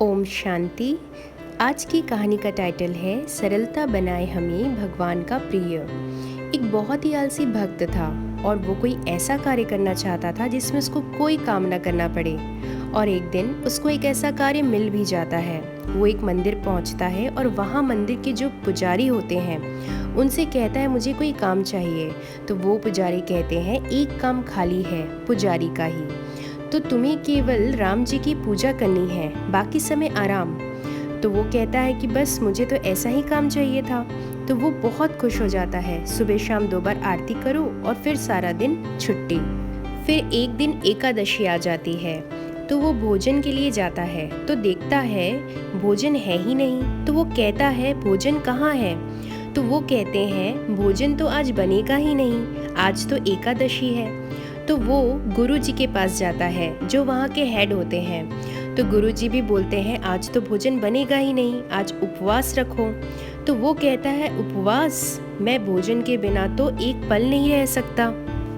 ओम शांति। आज की कहानी का टाइटल है सरलता बनाए हमें भगवान का प्रिय। एक बहुत ही आलसी भक्त था और वो कोई ऐसा कार्य करना चाहता था जिसमें उसको कोई काम न करना पड़े। और एक दिन उसको एक ऐसा कार्य मिल भी जाता है। वो एक मंदिर पहुंचता है और वहाँ मंदिर के जो पुजारी होते हैं उनसे कहता है मुझे कोई काम चाहिए। तो वो पुजारी कहते हैं एक काम खाली है पुजारी का ही, तो तुम्हें केवल राम जी की पूजा करनी है, बाकी समय आराम। तो वो कहता है कि बस मुझे तो ऐसा ही काम चाहिए था। तो वो बहुत खुश हो जाता है। सुबह शाम 2 बार आरती करो और फिर सारा दिन छुट्टी। फिर एक दिन एकादशी आ जाती है तो वो भोजन के लिए जाता है तो देखता है भोजन है ही नहीं। तो वो कहता है भोजन कहाँ है। तो वो कहते हैं भोजन तो आज बनेगा ही नहीं, आज तो एकादशी है। तो वो गुरु जी के पास जाता है जो वहाँ के हेड होते हैं। तो गुरु जी भी बोलते हैं आज तो भोजन बनेगा ही नहीं, आज उपवास रखो। तो वो कहता है उपवास, मैं भोजन के बिना तो एक पल नहीं रह सकता,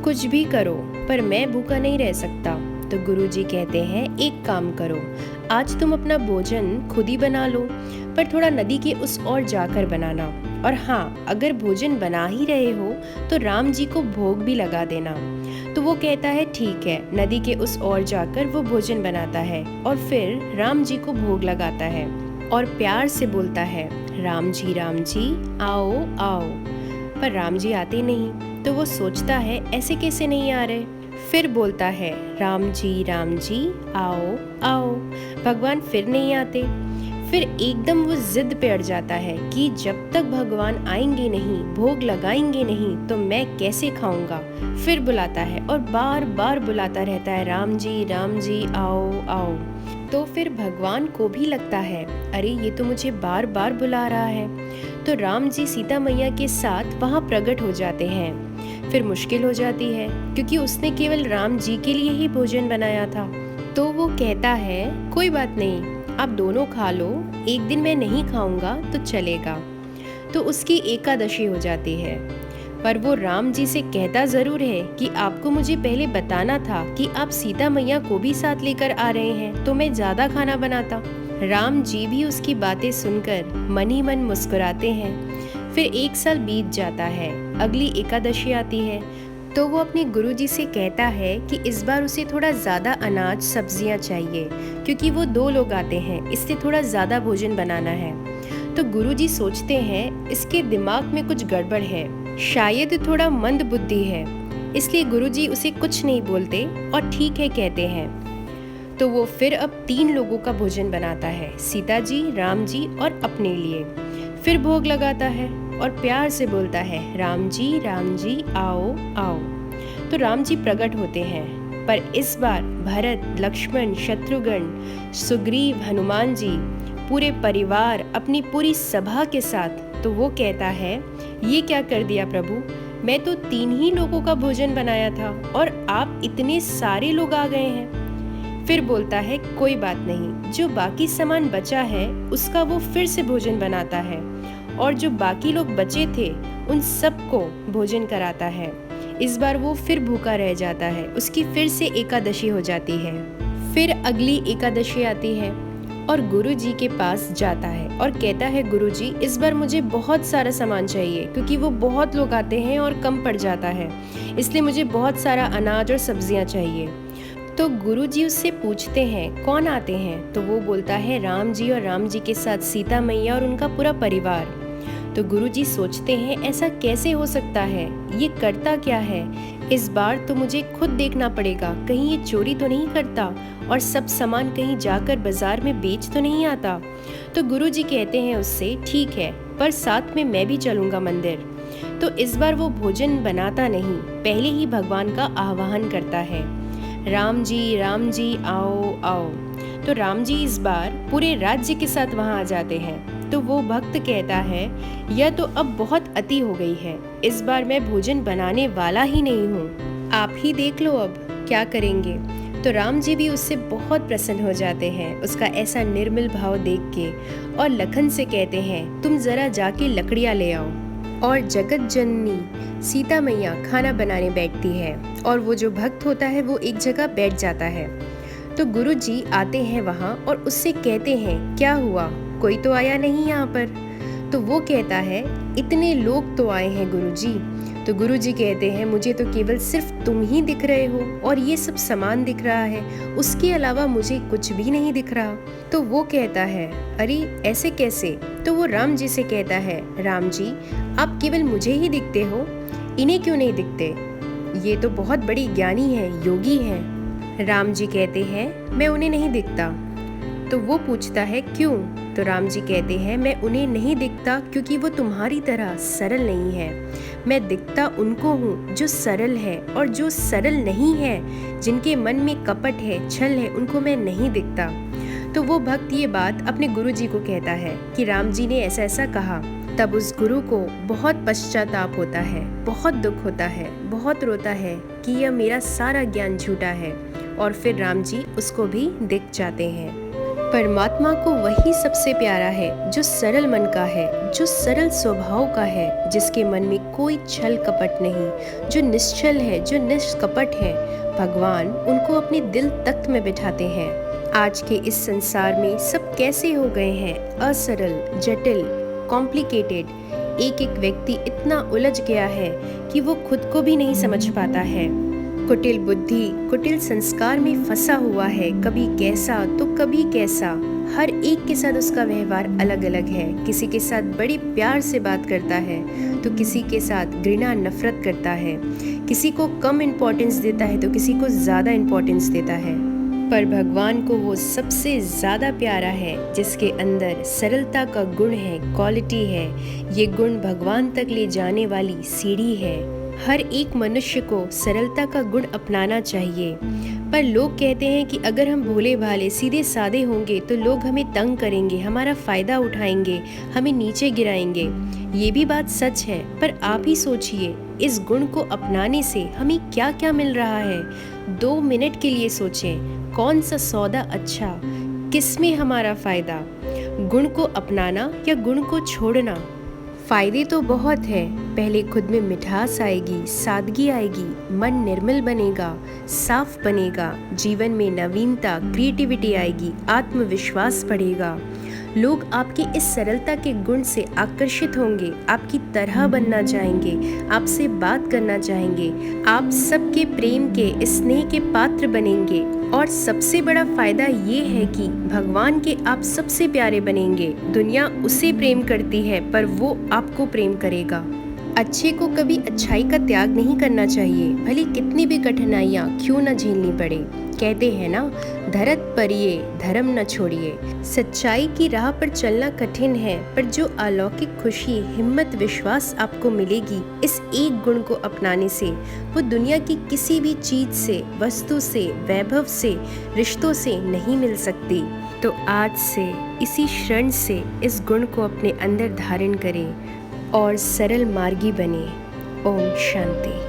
कुछ भी करो पर मैं भूखा नहीं रह सकता। तो गुरु जी कहते हैं एक काम करो, आज तुम अपना भोजन खुद ही बना लो, पर थोड़ा नदी के उस ओर जाकर बनाना। और हाँ, अगर भोजन बना ही रहे हो तो राम जी को भोग भी लगा देना। तो वो कहता है ठीक है। नदी के उस ओर जाकर वो भोजन बनाता है और फिर राम जी को भोग लगाता है और प्यार से बोलता है राम जी आओ आओ। पर राम जी आते नहीं। तो वो सोचता है ऐसे कैसे नहीं आ रहे। फिर बोलता है राम जी आओ आओ। भगवान फिर नहीं आते। फिर एकदम वो जिद पे अड़ जाता है कि जब तक भगवान आएंगे नहीं, भोग लगाएंगे नहीं, तो मैं कैसे खाऊंगा। फिर बुलाता है और बार बार बुलाता रहता है राम जी आओ आओ। तो फिर भगवान को भी लगता है अरे ये तो मुझे बार बार बुला रहा है। तो राम जी सीता मैया के साथ वहाँ प्रकट हो जाते हैं। फिर मुश्किल हो जाती है क्योंकि उसने केवल राम जी के लिए ही भोजन बनाया था। तो वो कहता है कोई बात नहीं, आप दोनों खा लो, एक दिन मैं नहीं खाऊंगा तो चलेगा। तो उसकी एकादशी हो जाती है। पर वो राम जी से कहता जरूर है कि आपको मुझे पहले बताना था कि आप सीता मैया को भी साथ लेकर आ रहे हैं तो मैं ज्यादा खाना बनाता। राम जी भी उसकी बातें सुनकर मन ही मन मुस्कुराते हैं। फिर 1 साल बीत जाता है। अगली एकादशी आती है तो वो अपने गुरुजी से कहता है कि इस बार उसे थोड़ा ज़्यादा अनाज सब्जियां चाहिए क्योंकि वो 2 लोग आते हैं, इसलिए थोड़ा ज़्यादा भोजन बनाना है। तो गुरुजी सोचते हैं इसके दिमाग में कुछ गड़बड़ है, शायद थोड़ा मंद बुद्धि है, इसलिए गुरुजी उसे कुछ नहीं बोलते और ठीक है कहते हैं। तो वो फिर अब 3 लोगों का भोजन बनाता है, सीता जी, राम जी और अपने लिए। फिर भोग लगाता है और प्यार से बोलता है राम जी आओ आओ। तो राम जी प्रकट होते हैं, पर इस बार भरत, लक्ष्मण, शत्रुघ्न, सुग्रीव, हनुमान जी, पूरे परिवार अपनी पूरी सभा के साथ। तो वो कहता है ये क्या कर दिया प्रभु, मैं तो 3 ही लोगों का भोजन बनाया था और आप इतने सारे लोग आ गए हैं। फिर बोलता है कोई बात नहीं, जो बाकी सामान बचा है उसका वो फिर से भोजन बनाता है और जो बाकी लोग बचे थे उन सबको भोजन कराता है। इस बार वो फिर भूखा रह जाता है, उसकी फिर से एकादशी हो जाती है। फिर अगली एकादशी आती है और गुरु जी के पास जाता है और कहता है गुरु जी इस बार मुझे बहुत सारा सामान चाहिए क्योंकि वो बहुत लोग आते हैं और कम पड़ जाता है, इसलिए मुझे बहुत सारा अनाज और सब्जियां चाहिए। तो गुरु जी उससे पूछते हैं कौन आते हैं। तो वो बोलता है राम जी और राम जी के साथ सीता मैया और उनका पूरा परिवार। तो गुरुजी सोचते हैं ऐसा कैसे हो सकता है, ये करता क्या है। इस बार तो मुझे खुद देखना पड़ेगा, कहीं ये चोरी तो नहीं करता और सब सामान कहीं जाकर बाजार में बेच तो नहीं आता। तो गुरुजी कहते हैं उससे ठीक है, पर साथ में मैं भी चलूंगा मंदिर। तो इस बार वो भोजन बनाता नहीं, पहले ही भगवान का आह्वान करता है राम जी आओ आओ। तो राम जी इस बार पूरे राज्य के साथ वहाँ आ जाते हैं। तो वो भक्त कहता है यह तो अब बहुत अति हो गई है, इस बार मैं भोजन बनाने वाला ही नहीं हूँ, आप ही देख लो अब क्या करेंगे। तो राम जी भी उससे बहुत प्रसन्न हो जाते हैं उसका ऐसा निर्मल भाव देख के, और लखन से कहते हैं तुम जरा जाके लकड़ियाँ ले आओ। और जगत जननी सीता मैया खाना बनाने बैठती है और वो जो भक्त होता है वो एक जगह बैठ जाता है। तो गुरुजी आते हैं वहाँ और उससे कहते हैं, क्या हुआ, कोई तो आया नहीं यहाँ पर। तो वो कहता है, इतने लोग तो आए हैं गुरुजी। तो गुरुजी कहते हैं, मुझे तो केवल सिर्फ तुम ही दिख रहे हो और ये सब सामान दिख रहा है, उसके अलावा मुझे कुछ भी नहीं दिख रहा। तो वो कहता है, अरे ऐसे कैसे। तो वो राम जी से कहता है, राम जी आप केवल मुझे ही दिखते हो, इन्हें क्यों नहीं दिखते, ये तो बहुत बड़ी ज्ञानी है, योगी है। राम जी कहते हैं, मैं उन्हें नहीं दिखता। तो वो पूछता है, क्यों। तो राम जी कहते हैं, मैं उन्हें नहीं दिखता क्योंकि वो तुम्हारी तरह सरल नहीं है। मैं दिखता उनको हूँ जो सरल है, और जो सरल नहीं है, जिनके मन में कपट है, छल है, उनको मैं नहीं दिखता। तो वो भक्त ये बात अपने गुरु जी को कहता है कि राम जी ने ऐसा ऐसा कहा। तब उस गुरु को बहुत पश्चाताप होता है, बहुत दुख होता है, बहुत रोता है कि यह मेरा सारा ज्ञान झूठा है। और फिर राम जी उसको भी दिख जाते हैं। परमात्मा को वही सबसे प्यारा है जो सरल मन का है, जो सरल स्वभाव का है, जिसके मन में कोई छल कपट नहीं, जो निश्चल है, जो निष्कपट है। भगवान उनको अपने दिल तख्त में बिठाते हैं। आज के इस संसार में सब कैसे हो गए हैं, असरल, जटिल, कॉम्प्लिकेटेड। एक एक व्यक्ति इतना उलझ गया है कि वो खुद को भी नहीं समझ पाता है। कुटिल बुद्धि, कुटिल संस्कार में फंसा हुआ है, कभी कैसा तो कभी कैसा। हर एक के साथ उसका व्यवहार अलग अलग है। किसी के साथ बड़े प्यार से बात करता है तो किसी के साथ घृणा नफरत करता है। किसी को कम इम्पोर्टेंस देता है तो किसी को ज़्यादा इम्पोर्टेंस देता है। पर भगवान को वो सबसे ज़्यादा प्यारा है जिसके अंदर सरलता का गुण है, क्वालिटी है। ये गुण भगवान तक ले जाने वाली सीढ़ी है। हर एक मनुष्य को सरलता का गुण अपनाना चाहिए। पर लोग कहते हैं कि अगर हम भोले भाले सीधे सादे होंगे तो लोग हमें तंग करेंगे, हमारा फ़ायदा उठाएंगे, हमें नीचे गिराएंगे। ये भी बात सच है, पर आप ही सोचिए, इस गुण को अपनाने से हमें क्या क्या मिल रहा है। 2 मिनट के लिए सोचें, कौन सा सौदा अच्छा, किसमें हमारा फ़ायदा, गुण को अपनाना या गुण को छोड़ना। फ़ायदे तो बहुत है। पहले खुद में मिठास आएगी, सादगी आएगी, मन निर्मल बनेगा, साफ बनेगा, जीवन में नवीनता, क्रिएटिविटी आएगी, आत्मविश्वास बढ़ेगा। लोग आपके इस सरलता के गुण से आकर्षित होंगे, आपकी तरह बनना चाहेंगे, आपसे बात करना चाहेंगे, आप सबके प्रेम के, स्नेह के पात्र बनेंगे। और सबसे बड़ा फायदा ये है कि भगवान के आप सबसे प्यारे बनेंगे। दुनिया उसे प्रेम करती है पर वो आपको प्रेम करेगा। अच्छे को कभी अच्छाई का त्याग नहीं करना चाहिए, भले कितनी भी कठिनाइयाँ क्यों न झेलनी पड़े। कहते हैं ना, धरत परिये धर्म न छोड़िए। सच्चाई की राह पर चलना कठिन है, पर जो अलौकिक खुशी, हिम्मत, विश्वास आपको मिलेगी इस एक गुण को अपनाने से, वो दुनिया की किसी भी चीज से, वस्तु से, वैभव से, रिश्तों से नहीं मिल सकती। तो आज से, इसी क्षण से इस गुण को अपने अंदर धारण करें और सरल मार्गी बने। ओम शांति।